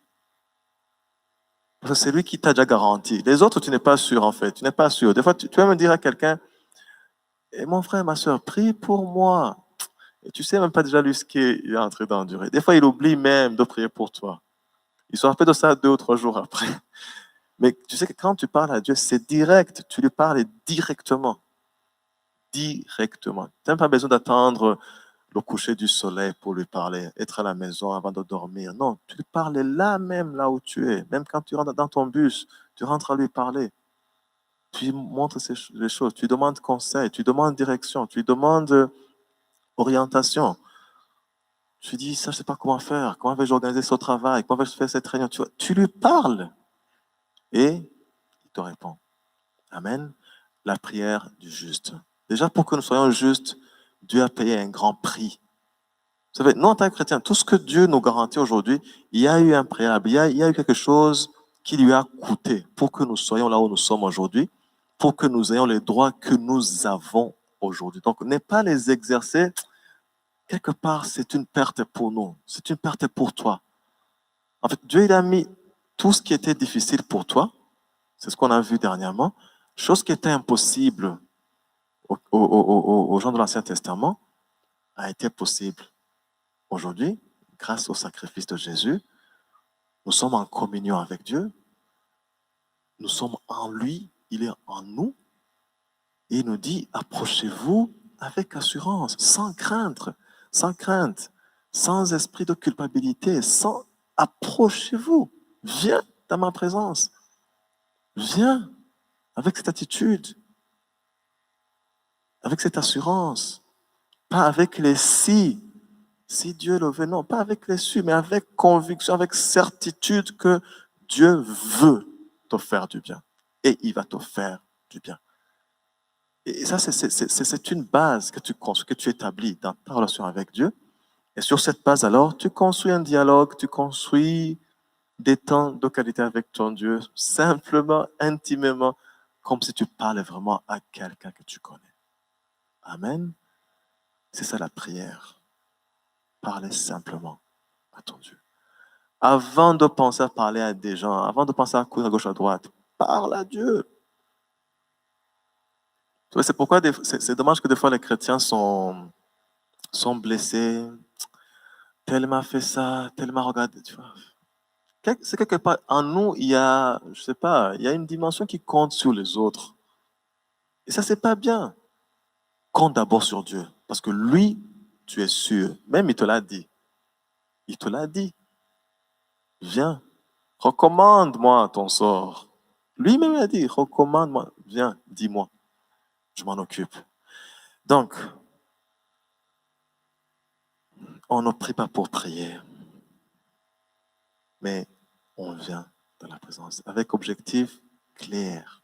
Parce que c'est lui qui t'a déjà garanti. Les autres, tu n'es pas sûr, en fait. Tu n'es pas sûr. Des fois, tu vas me dire à quelqu'un, eh, mon frère, ma soeur, prie pour moi. Et tu sais même pas déjà lui ce qu'il est en train d'endurer. Des fois, il oublie même de prier pour toi. Il se rappelle de ça 2 ou 3 jours après. Mais tu sais que quand tu parles à Dieu, c'est direct. Tu lui parles directement. Directement. Tu n'as pas besoin d'attendre le coucher du soleil pour lui parler, être à la maison avant de dormir. Non, tu lui parles là même, là où tu es. Même quand tu rentres dans ton bus, tu rentres à lui parler. Tu lui montres les choses, tu lui demandes conseil, tu lui demandes direction, tu lui demandes orientation. Tu lui dis, ça, je ne sais pas comment faire, comment vais-je organiser ce travail, comment vais-je faire cette réunion. Tu lui parles et il te répond. Amen. La prière du juste. Déjà, pour que nous soyons justes, Dieu a payé un grand prix. Vous savez, nous, en tant que chrétiens, tout ce que Dieu nous garantit aujourd'hui, il y a eu un préalable, il y a eu quelque chose qui lui a coûté pour que nous soyons là où nous sommes aujourd'hui, pour que nous ayons les droits que nous avons aujourd'hui. Donc, ne pas les exercer, quelque part, c'est une perte pour nous, c'est une perte pour toi. En fait, Dieu, il a mis tout ce qui était difficile pour toi, c'est ce qu'on a vu dernièrement, chose qui était impossible aux gens de l'Ancien Testament, a été possible. Aujourd'hui, grâce au sacrifice de Jésus, nous sommes en communion avec Dieu, nous sommes en lui, il est en nous, et il nous dit, approchez-vous avec assurance, sans crainte, sans esprit de culpabilité, sans approchez-vous, viens dans ma présence, viens avec cette attitude, avec cette assurance, pas avec les si Dieu le veut, non, pas avec les mais avec conviction, avec certitude que Dieu veut te faire du bien. Et il va te faire du bien. Et ça, c'est une base que tu construis, que tu établis dans ta relation avec Dieu. Et sur cette base, alors, tu construis un dialogue, tu construis des temps de qualité avec ton Dieu, simplement, intimement, comme si tu parlais vraiment à quelqu'un que tu connais. Amen. C'est ça la prière. Parler simplement à ton Dieu. Avant de penser à parler à des gens, avant de penser à courir à gauche, à droite, parle à Dieu. C'est pourquoi c'est dommage que des fois les chrétiens sont blessés. Tel m'a fait ça, tel m'a regardé. Tu vois. C'est quelque part, en nous, il y a, je sais pas, il y a une dimension qui compte sur les autres. Et ça, c'est pas bien. Compte d'abord sur Dieu. Parce que lui, tu es sûr. Même il te l'a dit. Il te l'a dit. Viens, recommande-moi ton sort. Lui-même a dit, recommande-moi. Viens, dis-moi. Je m'en occupe. Donc, on ne prie pas pour prier. Mais on vient dans la présence avec objectif clair,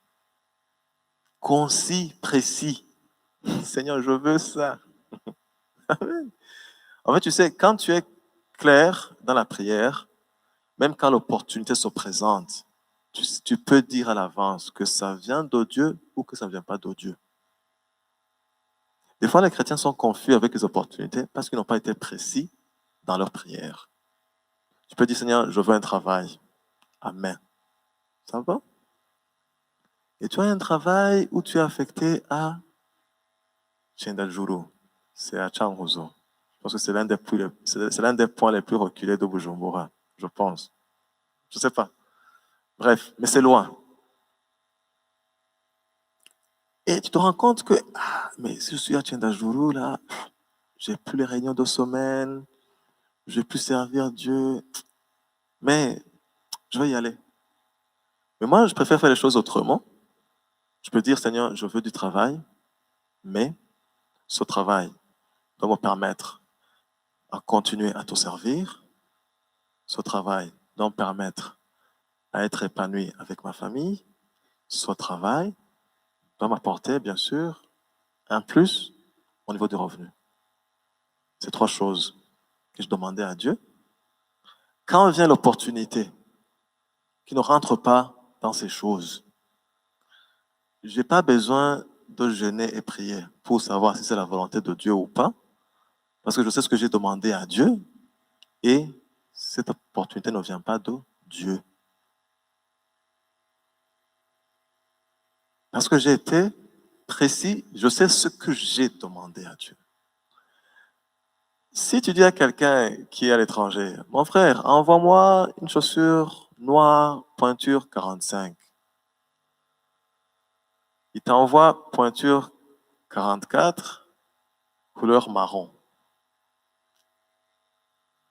concis, précis. Seigneur, je veux ça. Amen. En fait, tu sais, quand tu es clair dans la prière, même quand l'opportunité se présente, tu peux dire à l'avance que ça vient de Dieu ou que ça ne vient pas de Dieu. Des fois, les chrétiens sont confus avec les opportunités parce qu'ils n'ont pas été précis dans leur prière. Tu peux dire, Seigneur, je veux un travail. Amen. Ça va? Et tu as un travail où tu es affecté à Chendajuru. C'est à Changuzo. Je pense que c'est l'un des points les plus reculés de Bujumbura, je pense. Je ne sais pas. Bref, mais c'est loin. Et tu te rends compte que, mais si je suis à Chendajuru, là, j'ai plus les réunions de semaine, je vais plus servir Dieu, mais je vais y aller. Mais moi, je préfère faire les choses autrement. Je peux dire, Seigneur, je veux du travail, mais ce travail doit me permettre à continuer à te servir. Ce travail doit me permettre à être épanoui avec ma famille. Ce travail doit m'apporter, bien sûr, un plus au niveau des revenus. C'est trois choses que je demandais à Dieu. Quand vient l'opportunité qui ne rentre pas dans ces choses, je n'ai pas besoin de jeûner et prier pour savoir si c'est la volonté de Dieu ou pas, parce que je sais ce que j'ai demandé à Dieu et cette opportunité ne vient pas de Dieu. Parce que j'ai été précis, je sais ce que j'ai demandé à Dieu. Si tu dis à quelqu'un qui est à l'étranger, mon frère, envoie-moi une chaussure noire, pointure 45. Il t'envoie pointure 44, couleur marron.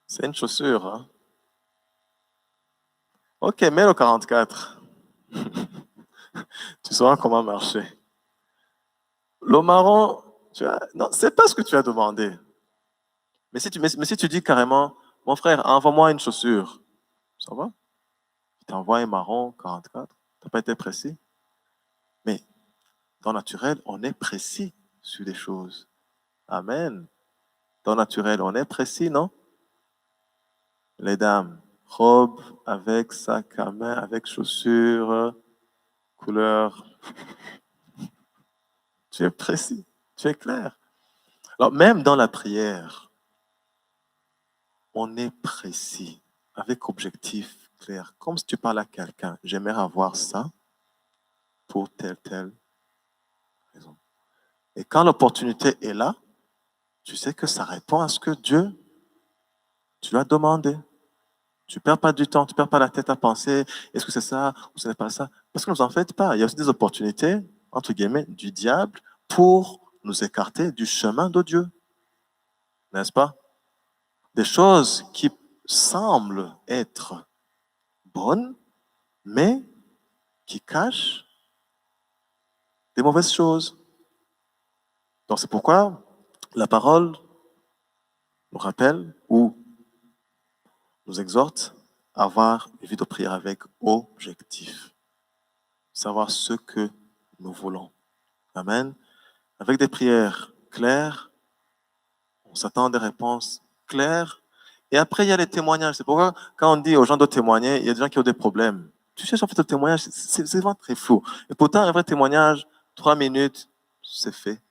C'est une chaussure, hein? Ok, mets le 44. Tu sauras comment marcher. Le marron, non, c'est pas ce que tu as demandé. Mais si tu dis carrément, mon frère, envoie-moi une chaussure, ça va? Il t'envoie un marron 44. Tu n'as pas été précis. Mais dans le naturel, on est précis sur les choses. Amen. Dans le naturel, on est précis, non? Les dames, robe avec sac à main, avec chaussures, couleur. Tu es précis, tu es clair. Alors, même dans la prière, on est précis, avec objectif clair. Comme si tu parles à quelqu'un, j'aimerais avoir ça pour telle raison. Et quand l'opportunité est là, tu sais que ça répond à ce que Dieu, tu lui as demandé. Tu ne perds pas du temps, tu ne perds pas la tête à penser, est-ce que c'est ça ou ce n'est pas ça? Parce que ne vous en faites pas. Il y a aussi des opportunités, entre guillemets, du diable pour nous écarter du chemin de Dieu. N'est-ce pas? Des choses qui semblent être bonnes, mais qui cachent des mauvaises choses. Donc c'est pourquoi la parole nous rappelle ou nous exhorte à avoir une vie de prière avec objectif. Savoir ce que nous voulons. Amen. avec des prières claires, on s'attend à des réponses claires. Et après, il y a les témoignages. C'est pourquoi, quand on dit aux gens de témoigner, il y a des gens qui ont des problèmes. Tu cherches en fait le témoignage, c'est vraiment très flou. Et pourtant, un vrai témoignage, 3 minutes, c'est fait.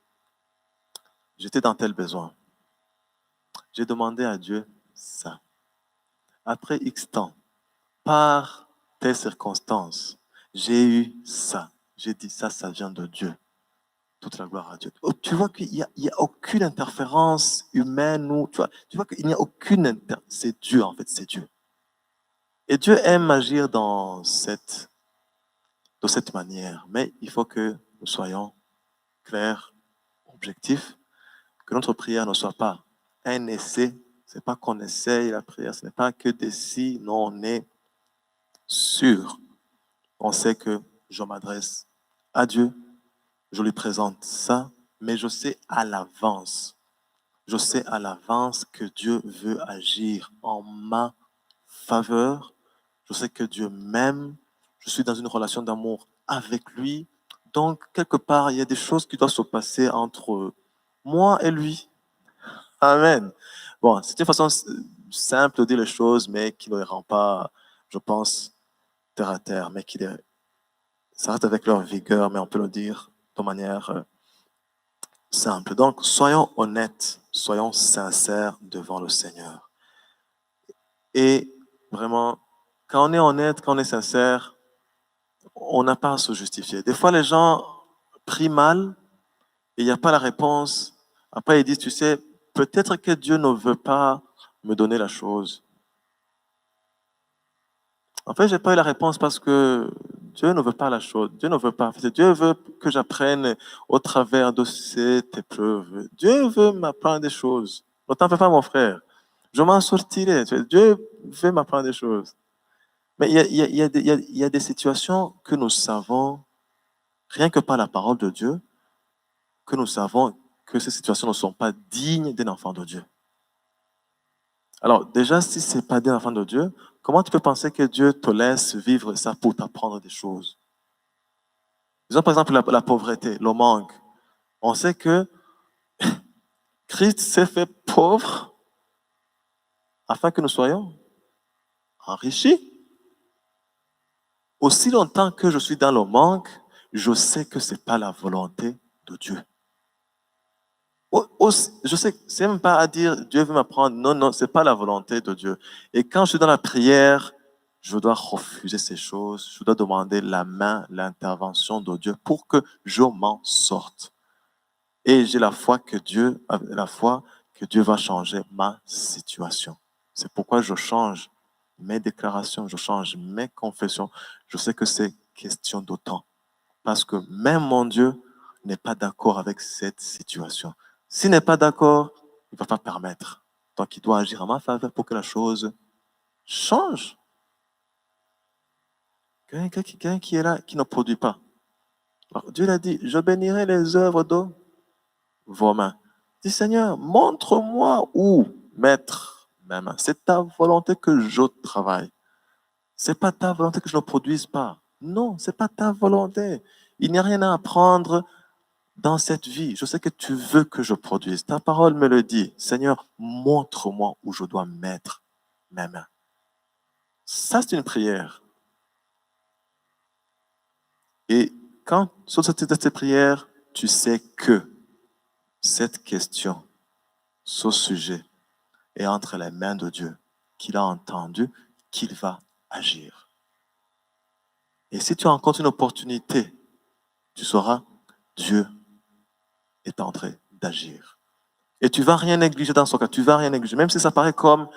J'étais dans tel besoin. J'ai demandé à Dieu ça. Après X temps, par telles circonstances, j'ai eu ça. J'ai dit ça, ça vient de Dieu. Toute la gloire à Dieu. Oh, tu vois qu'il n'y a aucune interférence humaine ou tu vois qu'il n'y a aucune c'est Dieu en fait, c'est Dieu. Et Dieu aime agir de cette manière, mais il faut que nous soyons clairs, objectifs, que notre prière ne soit pas un essai. C'est pas qu'on essaye la prière, ce n'est pas que des si, non, on est sûr. On sait que je m'adresse à Dieu, je lui présente ça, mais je sais à l'avance. Je sais à l'avance que Dieu veut agir en ma faveur. Je sais que Dieu m'aime. Je suis dans une relation d'amour avec lui. Donc, quelque part, il y a des choses qui doivent se passer entre moi et lui. Amen. Bon, c'est une façon simple de dire les choses, mais qui ne les rend pas, je pense, terre à terre, mais qui les ça reste avec leur vigueur, mais on peut le dire de manière simple. Donc, soyons honnêtes, soyons sincères devant le Seigneur. Et vraiment, quand on est honnête, quand on est sincère, on n'a pas à se justifier. Des fois, les gens prient mal et il n'y a pas la réponse. Après, ils disent, tu sais, peut-être que Dieu ne veut pas me donner la chose. En fait, je n'ai pas eu la réponse parce que Dieu ne veut pas la chose. Dieu ne veut pas. Dieu veut que j'apprenne au travers de cette épreuve. Dieu veut m'apprendre des choses. Ne t'en fais pas, mon frère. Je m'en sortirai. Dieu veut m'apprendre des choses. Mais il y a des situations que nous savons, rien que par la parole de Dieu, que nous savons que ces situations ne sont pas dignes d'un enfant de Dieu. Alors, déjà, si ce n'est pas d'un enfant de Dieu, comment tu peux penser que Dieu te laisse vivre ça pour t'apprendre des choses? Disons par exemple la pauvreté, le manque. On sait que Christ s'est fait pauvre afin que nous soyons enrichis. Aussi longtemps que je suis dans le manque, je sais que ce n'est pas la volonté de Dieu. Je sais, c'est même pas à dire Dieu veut m'apprendre. Non, non, c'est pas la volonté de Dieu. Et quand je suis dans la prière, je dois refuser ces choses. Je dois demander la main, l'intervention de Dieu pour que je m'en sorte. Et j'ai la foi que Dieu va changer ma situation. C'est pourquoi je change mes déclarations, je change mes confessions. Je sais que c'est question de temps. Parce que même mon Dieu n'est pas d'accord avec cette situation. S'il n'est pas d'accord, il ne va pas permettre. Donc, il doit agir en ma faveur pour que la chose change. Quelqu'un qui est là, qui ne produit pas. Alors, Dieu l'a dit, je bénirai les œuvres de vos mains. Il dit, Seigneur, montre-moi où mettre mes mains. C'est ta volonté que je travaille. C'est pas ta volonté que je ne produise pas. Non, c'est pas ta volonté. Il n'y a rien à apprendre dans cette vie. Je sais que tu veux que je produise. Ta parole me le dit. Seigneur, montre-moi où je dois mettre mes mains. Ça, c'est une prière. Et quand, sur cette prière, tu sais que cette question, ce sujet, est entre les mains de Dieu, qu'il a entendu, qu'il va agir. Et si tu rencontres une opportunité, tu sauras, Dieu est en train d'agir. Et tu ne vas rien négliger dans son cas. Tu ne vas rien négliger. Même si ça paraît comme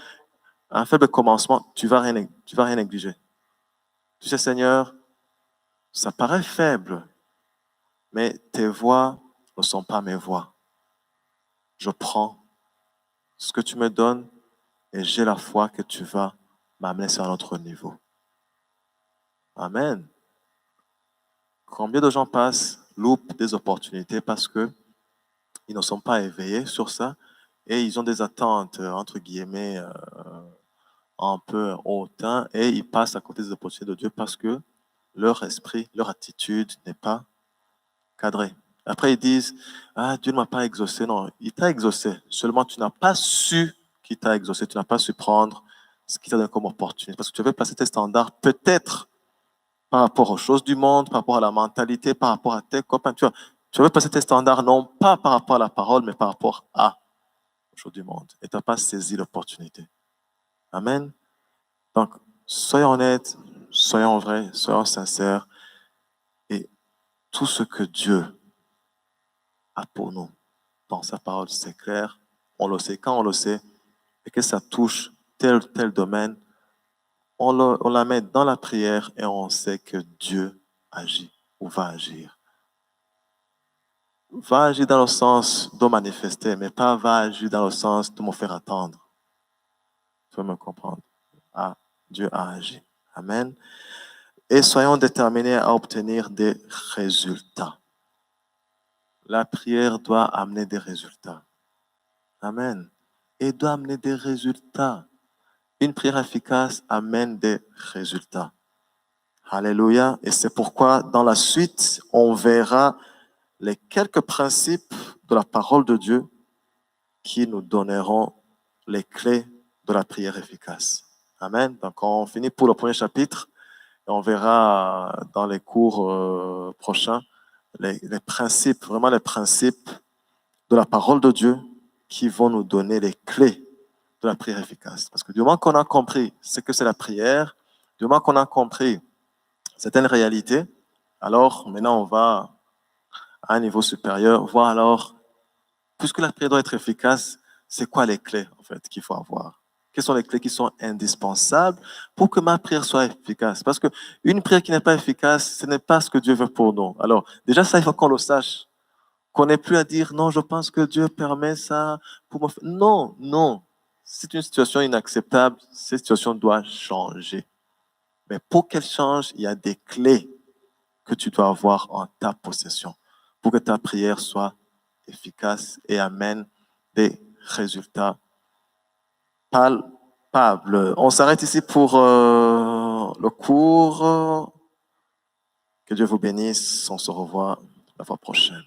un faible commencement, tu ne vas rien négliger. Tu sais, Seigneur, ça paraît faible, mais tes voix ne sont pas mes voix. Je prends ce que tu me donnes et j'ai la foi que tu vas m'amener sur un autre niveau. Amen. Combien de gens passent, loupent des opportunités parce qu'ils ne sont pas éveillés sur ça et ils ont des attentes, entre guillemets, un peu hautains et ils passent à côté des opportunités de Dieu parce que leur esprit, leur attitude n'est pas cadrée. Après, ils disent, ah, Dieu ne m'a pas exaucé. Non, il t'a exaucé. Seulement, tu n'as pas su qu'il t'a exaucé. Tu n'as pas su prendre ce qu'il t'a donné comme opportunité. Parce que tu avais placé tes standards peut-être par rapport aux choses du monde, par rapport à la mentalité, par rapport à tes copains. Tu avais placé tes standards non pas par rapport à la parole, mais par rapport aux choses du monde. Et tu n'as pas saisi l'opportunité. Amen. Donc, soyons honnêtes, soyons vrais, soyons sincères. Et tout ce que Dieu a pour nous dans sa parole, c'est clair. On le sait. Quand on le sait, et que ça touche tel ou tel domaine, on la met dans la prière et on sait que Dieu agit ou va agir. Va agir dans le sens de manifester, mais pas va agir dans le sens de me faire attendre. Tu peux me comprendre? Ah, Dieu a agi. Amen. Et soyons déterminés à obtenir des résultats. La prière doit amener des résultats. Amen. Et doit amener des résultats. Une prière efficace amène des résultats. Alléluia. Et c'est pourquoi, dans la suite, on verra les quelques principes de la parole de Dieu qui nous donneront les clés de la prière efficace. Amen. Donc, on finit pour le premier chapitre et on verra dans les cours prochains les principes, vraiment les principes de la parole de Dieu qui vont nous donner les clés de la prière efficace. Parce que du moment qu'on a compris ce que c'est la prière, du moment qu'on a compris certaines réalités, alors maintenant on va à un niveau supérieur, voir alors, puisque la prière doit être efficace, c'est quoi les clés en fait qu'il faut avoir? Quelles sont les clés qui sont indispensables pour que ma prière soit efficace? Parce qu'une prière qui n'est pas efficace, ce n'est pas ce que Dieu veut pour nous. Alors, déjà, ça, il faut qu'on le sache. Qu'on n'ait plus à dire, non, je pense que Dieu permet ça pour me faire. Non, non. C'est une situation inacceptable. Cette situation doit changer. Mais pour qu'elle change, il y a des clés que tu dois avoir en ta possession pour que ta prière soit efficace et amène des résultats palpables. On s'arrête ici pour le cours. Que Dieu vous bénisse. On se revoit la fois prochaine.